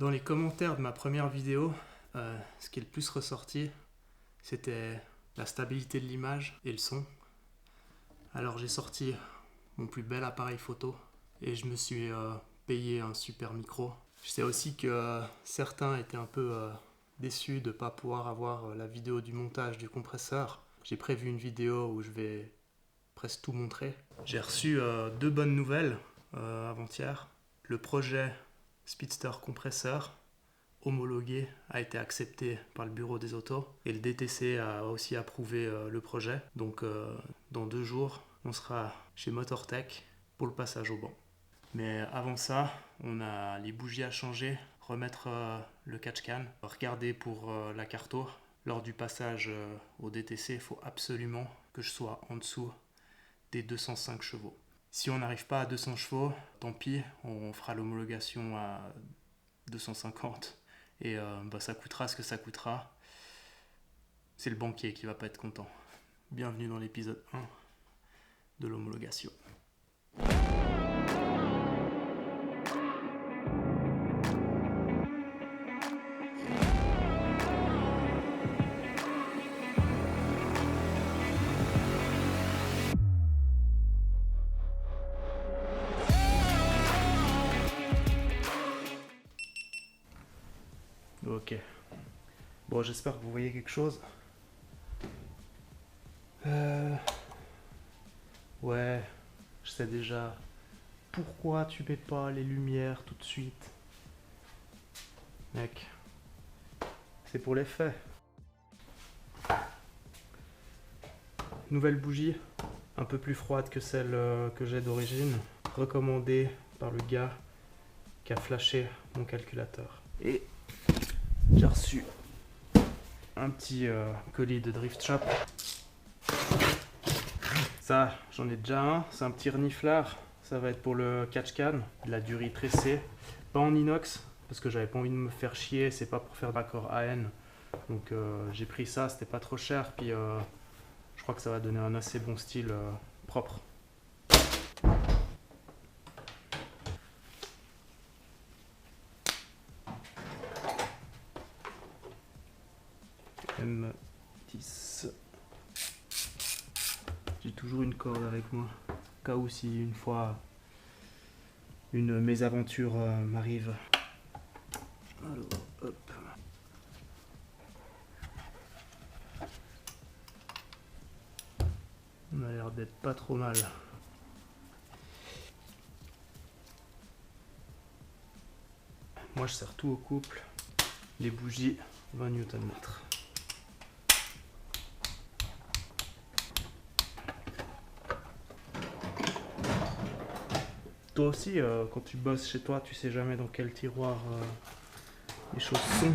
Dans les commentaires de ma première vidéo, ce qui est le plus ressorti, c'était la stabilité de l'image et le son. Alors j'ai sorti mon plus bel appareil photo et je me suis payé un super micro. Je sais aussi que certains étaient un peu déçus de ne pas pouvoir avoir la vidéo du montage du compresseur. J'ai prévu une vidéo où je vais presque tout montrer. J'ai reçu deux bonnes nouvelles avant-hier. Le projet Speedster compresseur homologué a été accepté par le bureau des autos et le DTC a aussi approuvé le projet. Donc dans 2 jours, on sera chez Motortech pour le passage au banc. Mais avant ça, on a les bougies à changer, remettre le catch-can, regarder pour la carto. Lors du passage au DTC, il faut absolument que je sois en dessous des 205 chevaux. Si on n'arrive pas à 200 chevaux, tant pis, on fera l'homologation à 250 et ça coûtera ce que ça coûtera. C'est le banquier qui va pas être content. Bienvenue dans l'épisode 1 de l'homologation. Ok. Bon, j'espère que vous voyez quelque chose. Ouais, je sais déjà. Pourquoi tu mets pas les lumières tout de suite? Mec, c'est pour l'effet. Nouvelle bougie, un peu plus froide que celle que j'ai d'origine. Recommandée par le gars qui a flashé mon calculateur. Et j'ai reçu un petit colis de Drift Shop. Ça, j'en ai déjà un. C'est un petit reniflard. Ça va être pour le catch-can. De la durite tressée. Pas en inox, parce que j'avais pas envie de me faire chier. C'est pas pour faire d'accord AN. Donc j'ai pris ça, c'était pas trop cher. Puis je crois que ça va donner un assez bon style propre. M10. J'ai toujours une corde avec moi. Au cas où si une fois une mésaventure m'arrive. Alors, hop. On a l'air d'être pas trop mal. Moi je sers tout au couple. Les bougies, 20 Nm. Toi aussi, quand tu bosses chez toi, tu sais jamais dans quel tiroir les choses sont.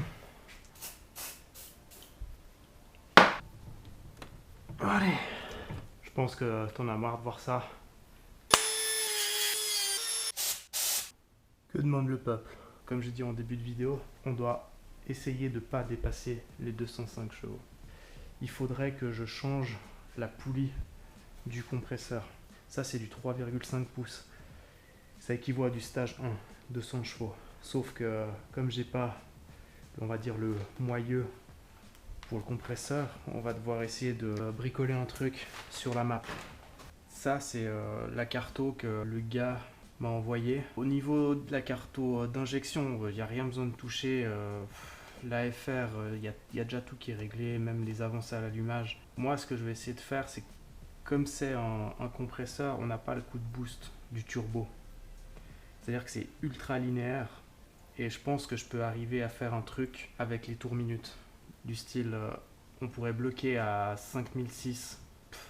Allez, je pense que t'en as marre de voir ça. Que demande le peuple? Comme j'ai dit en début de vidéo, on doit essayer de ne pas dépasser les 205 chevaux. Il faudrait que je change la poulie du compresseur. Ça, c'est du 3,5 pouces. Ça équivaut à du stage 1, 200 chevaux. Sauf que comme j'ai pas, on va dire, le moyeu pour le compresseur, on va devoir essayer de bricoler un truc sur la map. Ça, c'est la carto que le gars m'a envoyé. Au niveau de la carto d'injection, il n'y a rien besoin de toucher. L'AFR, il y a déjà tout qui est réglé, même les avancées à l'allumage. Moi, ce que je vais essayer de faire, c'est comme c'est un compresseur, on n'a pas le coup de boost du turbo. C'est-à-dire que c'est ultra linéaire. Et je pense que je peux arriver à faire un truc avec les tours minutes. Du style, on pourrait bloquer à 5006.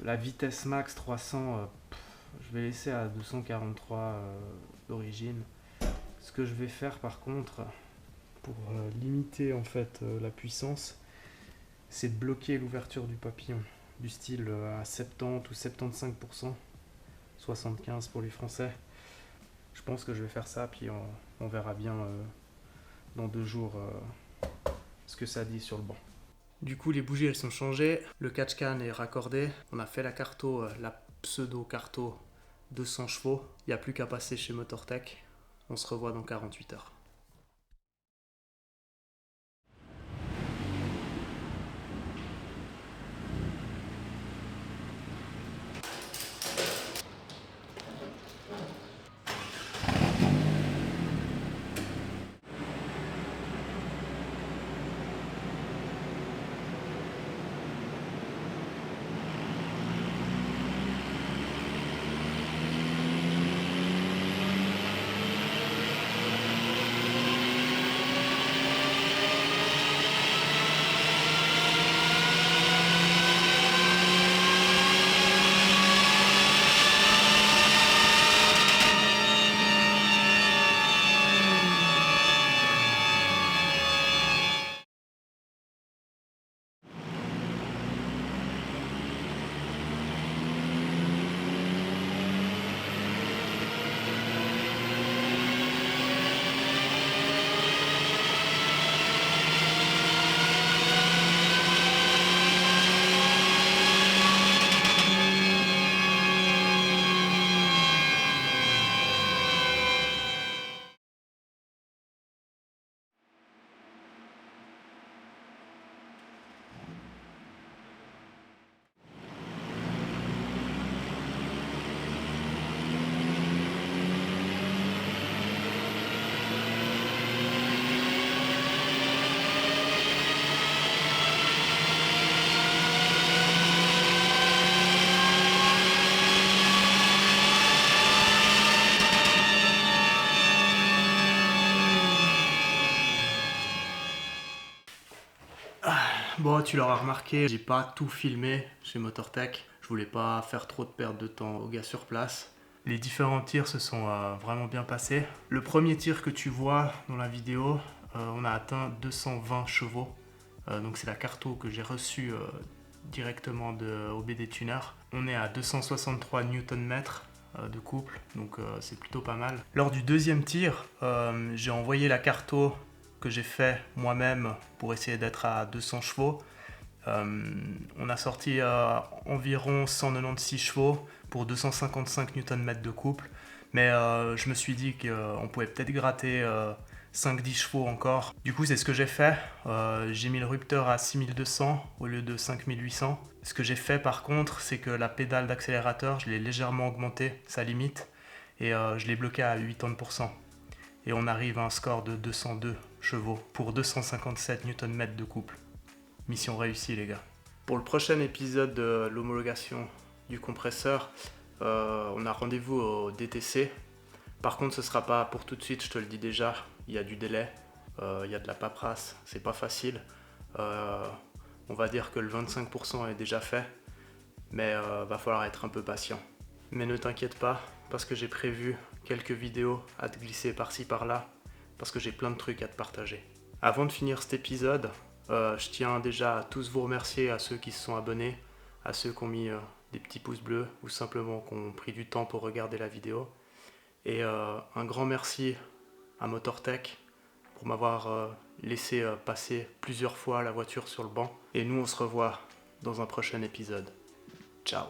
La vitesse max 300, je vais laisser à 243 d'origine. Ce que je vais faire par contre, pour limiter en fait la puissance, c'est de bloquer l'ouverture du papillon. Du style à 70 ou 75%, 75 pour les Français. Je pense que je vais faire ça, puis on verra bien dans 2 jours ce que ça dit sur le banc. Du coup, les bougies elles sont changées, le catch-can est raccordé, on a fait la carto, la pseudo-carto 200 chevaux. Il n'y a plus qu'à passer chez Motortech. On se revoit dans 48 heures. Bon, tu l'auras remarqué, j'ai pas tout filmé chez Motortech. Je voulais pas faire trop de perte de temps aux gars sur place. Les différents tirs se sont vraiment bien passés. Le premier tir que tu vois dans la vidéo, on a atteint 220 chevaux. Donc c'est la carto que j'ai reçue directement de OBD Tuner. On est à 263 Nm de couple, donc c'est plutôt pas mal. Lors du deuxième tir, j'ai envoyé la carto que j'ai fait moi-même pour essayer d'être à 200 chevaux. On a sorti environ 196 chevaux pour 255 Nm de couple, mais je me suis dit qu'on pouvait peut-être gratter 5-10 chevaux encore. Du coup, c'est ce que j'ai fait. J'ai mis le rupteur à 6200 au lieu de 5800. Ce que j'ai fait par contre, c'est que la pédale d'accélérateur, je l'ai légèrement augmentée, sa limite, et je l'ai bloqué à 80%. Et on arrive à un score de 202 chevaux pour 257 Nm de couple. Mission réussie les gars. Pour le prochain épisode de l'homologation du compresseur, on a rendez-vous au DTC. Par contre ce sera pas pour tout de suite, je te le dis déjà, il y a du délai, il y a de la paperasse, c'est pas facile. On va dire que le 25% est déjà fait, mais va falloir être un peu patient. Mais ne t'inquiète pas, parce que j'ai prévu quelques vidéos à te glisser par-ci par-là, parce que j'ai plein de trucs à te partager. Avant de finir cet épisode, je tiens déjà à tous vous remercier, à ceux qui se sont abonnés, à ceux qui ont mis des petits pouces bleus ou simplement qui ont pris du temps pour regarder la vidéo. Et un grand merci à Motortech pour m'avoir laissé passer plusieurs fois la voiture sur le banc. Et nous on se revoit dans un prochain épisode. Ciao.